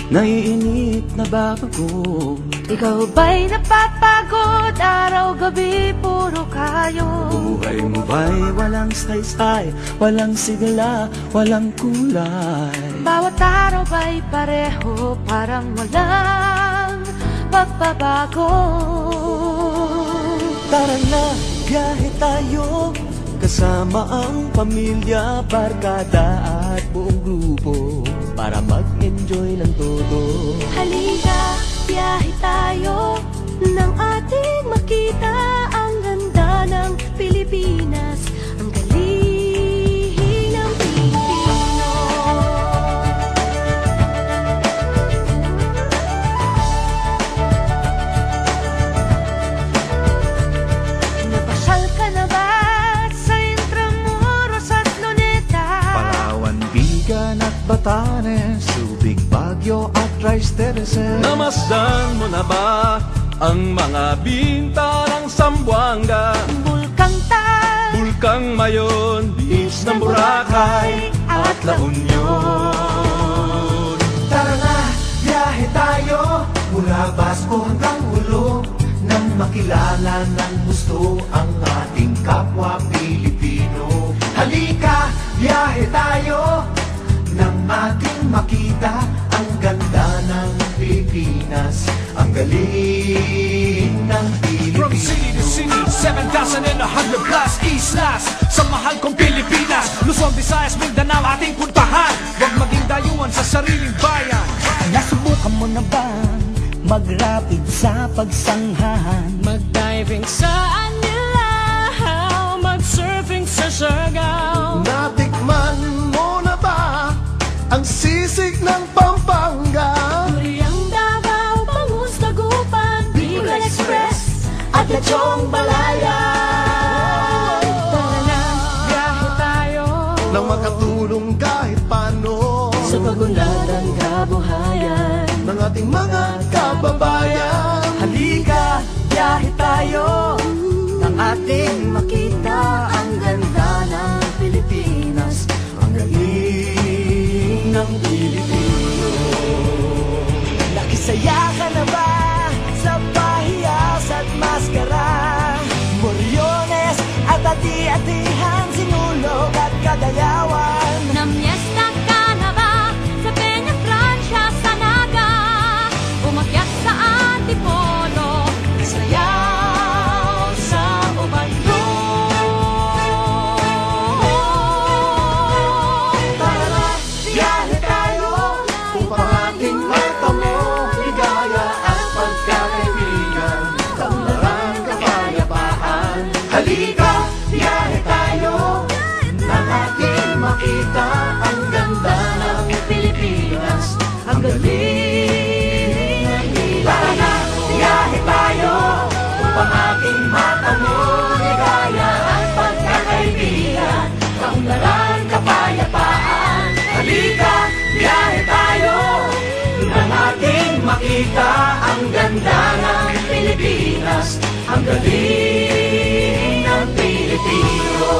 naiinip na babago. Ikaw ba'y napapagod? Araw-gabi puro kayo. Buhay mo ba'y walang saysay, walang sigla, walang kulay? Bawat araw ba'y pareho, parang walang pagbabago? Tara na, biyahe tayo, kasama ang pamilya, barkada at buong grupo, para mag-enjoy ng todo. Halika, biyahe tayo, nang ating makita ang ganda ng Pilipinas, ang galing ng Pilipino. Napasyal ka na ba sa Intramuros at Luneta? Palawan, Bigan at Batanes, Subic, Baguio at Rice Terraces. Namasdan mo na ba ang mga binta ng Zamboanga, Bulkang Tal, Bulkang Mayon, Beach ng Boracay at La Union? Tara na, biyahe tayo, mula Basco hanggang Ulo, nang makilala ng gusto ang ating kapwa Pilipino. Halika, biyahe tayo, nang ating makita ang ganda ng Pilipinas, ang galing ng Pilipino. From city to city, 7,100 plus islas, sa mahal kong Pilipinas, Luzon, Visayas, Mindanao ating puntahan. Huwag maging dayuhan sa sariling bayan. Nasubukan mo na ba mag-rapid sa pagsanghahan? mag-diving sa Anilaw, mag-surfing sa Siargao. Natikman mo na ba ang sisig ng Pampanga? Duriang Davao, Bangus, Dagupan, Bicol Express at Lechong Balayan. Tara na, biyahe tayo, Nang makatulong kahit paano sa pagunlad ng kabuhayan ng ating mga kababayan. Halika, biyahe tayo, nang ating makita ang ganda ng Pilipinas, ang galing ng Pilipino. Nakisaya ka na ba sa pahiyas at maskara? Moriones at ati-atihan, Sinulog at Kadayawan. Namyesta ka na ba sa Peña Francia, sa Naga? Umakyat sa Antipolo, sayaw sa Ubaldon. Tara na, biyahe tayo, upang ating matamo ligaya at pagkakaibigan, kaunlaran, kapayapaan. Halika, biyahe tayo, nang ating makita ang ganda ng Pilipinas, ang galing ng Pilipino. Tara na, biyahe tayo, upang ating matamo ligaya at pagkakaibigan, kaunlaran, kapayapaan. Halika, biyahe tayo, nang ating makita ang ganda ng Pilipinas, ang galing ng Pilipino.